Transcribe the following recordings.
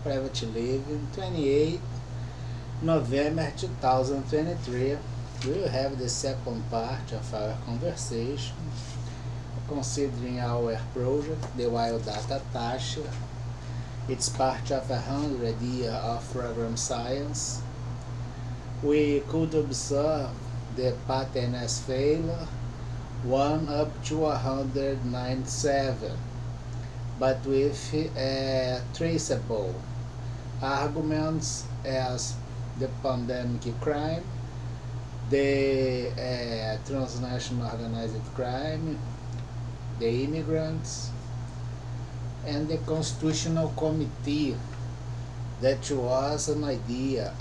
private living, 28 November 2023. We will have the second part of our conversation considering our project, the Wild Data Taxa. It's part of 100 years of program science. We could observe the pattern as failure 1 up to 197, but with traceable arguments as the pandemic crime, the transnational organized crime, the immigrants, and the Constitutional Committee that was an idea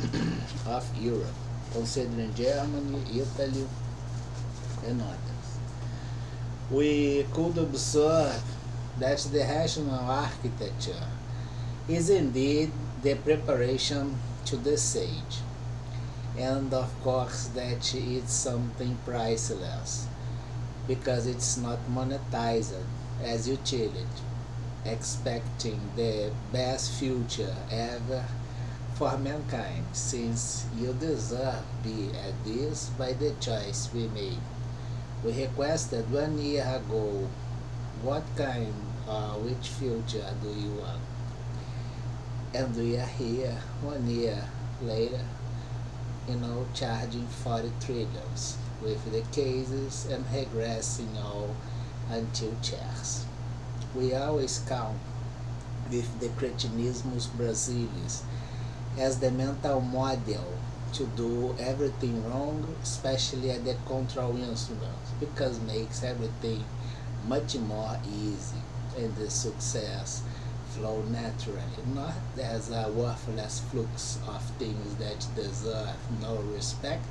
of Europe, considering Germany, Italy, and others. We could observe that the rational architecture is indeed the preparation to the sage, and of course that it's something priceless because it's not monetized as utility, expecting the best future ever for mankind, since you deserve be at this by the choice we made. We requested 1 year ago, what kind or which future do you want? And we are here 1 year later, charging 40 trillions with the cases and regressing all until chairs. We always count with the cretinismus brasilis as the mental model to do everything wrong, especially at the control instruments, because makes everything much more easy and the success flow naturally, not as a worthless flux of things that deserve no respect,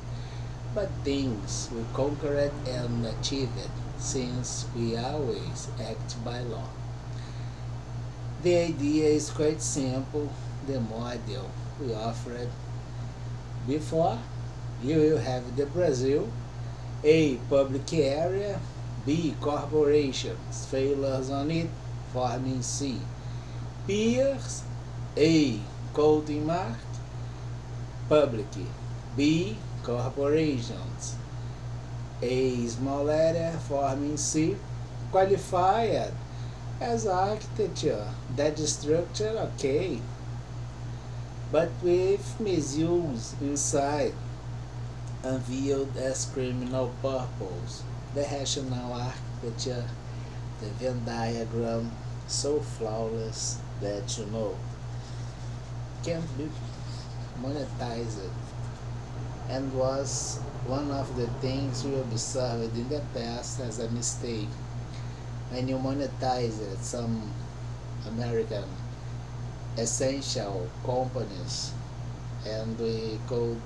but things we conquered and achieved, since we always act by law. The idea is quite simple. The model we offered before, you will have the Brazil, A, public area, B, corporations, failures on it, forming C. Peers, A, quoting mark, public, B, corporations, A, small letter, forming C, qualified as architecture, that structure, okay, but with misuse inside, unveiled as criminal purpose, the rational architecture, the Venn diagram, so flawless that can't be monetized, and was one of the things we observed in the past as a mistake. When you monetized some American essential companies, and we could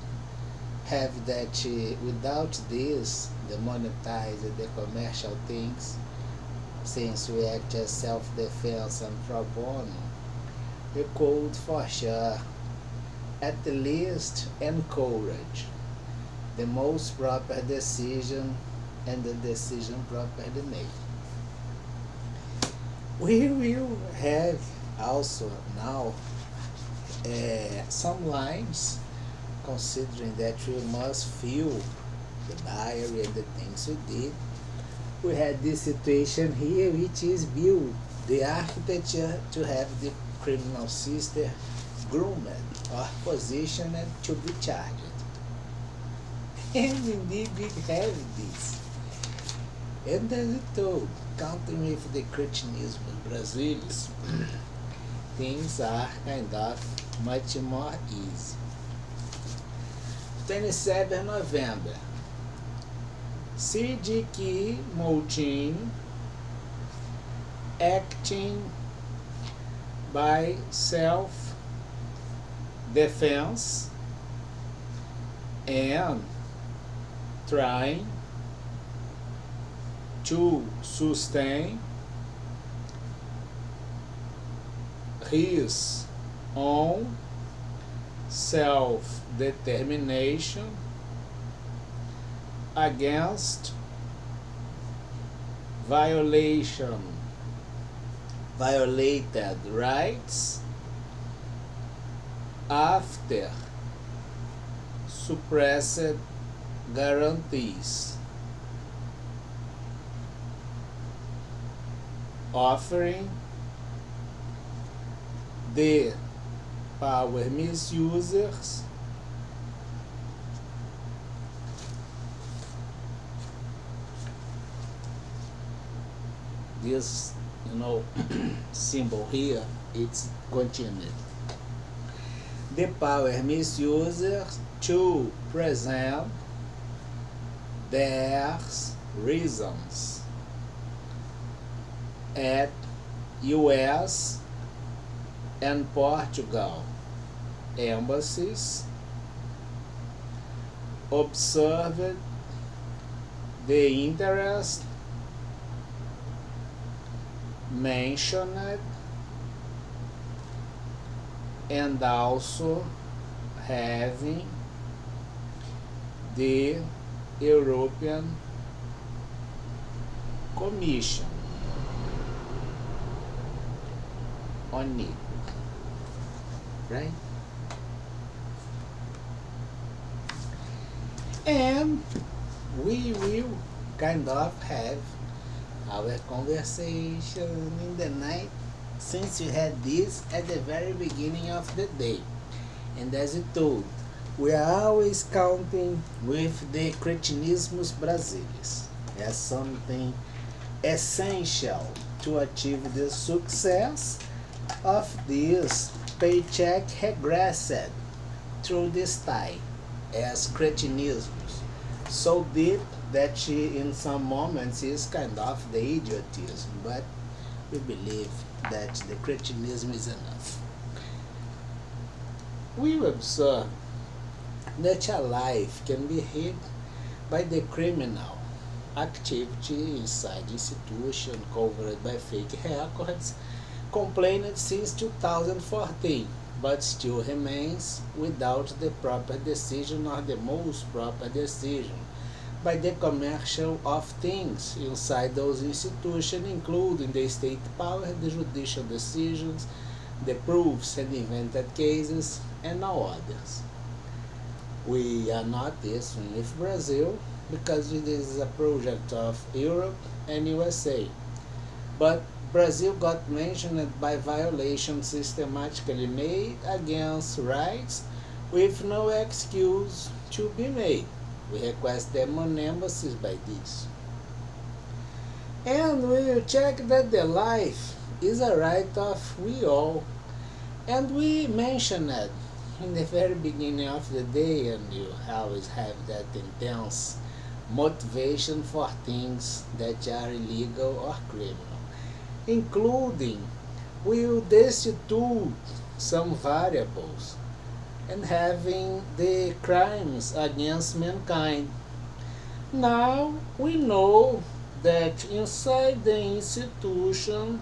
have that without this, the monetize the commercial things, since we act as self-defense and pro bono, we could for sure at least encourage the most proper decision and the decision properly made. We will have also now some lines, considering that we must fill the diary and the things we did. We had this situation here, which is build the architecture to have the criminal system groomed or positioned to be charged. And indeed we have this. And as we told, counting with the cretinism brasilis, things are kind of much more easy. 27 November. CGQM acting by self-defense and trying to sustain his own self-determination against violated rights after suppressed guarantees, offering the power misusers this symbol here, it's continued. The power misusers to present their reasons at US and Portugal embassies, observed the interest mentioned, and also having the European Commission on it, right? And we will kind of have our conversation in the night, since you had this at the very beginning of the day. And as you told, we are always counting with the cretinismus brasilis as something essential to achieve the success of this paycheck regressed through this tie as cretinismus, so deep that she in some moments is kind of the idiotism, but we believe that the cretinism is enough. We observe that a life can be hid by the criminal activity inside institution covered by fake records, complained since 2014, but still remains without the proper decision or the most proper decision by the commercial of things inside those institutions, including the state power, the judicial decisions, the proofs and invented cases, and all others. We are not this with Brazil because this is a project of Europe and USA. But Brazil got mentioned by violations systematically made against rights with no excuse to be made. We request them on embassies by this. And we will check that the life is a right of we all. And we mentioned it in the very beginning of the day, and you always have that intense motivation for things that are illegal or criminal, including we will destitute some variables and having the crimes against mankind. Now we know that inside the institution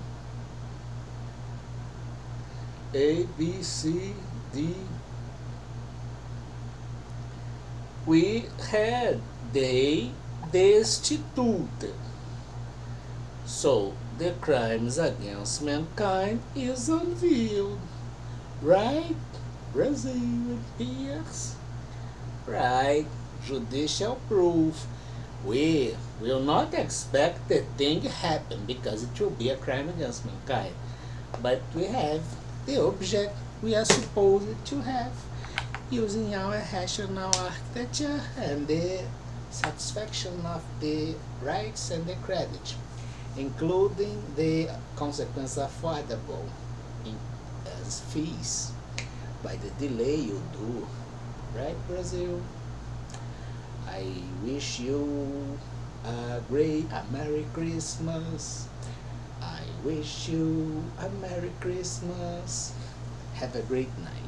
A, B, C, D, we had they destituted. So the crimes against mankind is unveiled, right? Brazil appears, right? Judicial proof. We will not expect the thing happen because it will be a crime against mankind. But we have the object we are supposed to have using our rational architecture and the satisfaction of the rights and the credit, including the consequence affordable as fees by the delay you do, right, Brazil? I wish you a Merry Christmas. I wish you a Merry Christmas. Have a great night.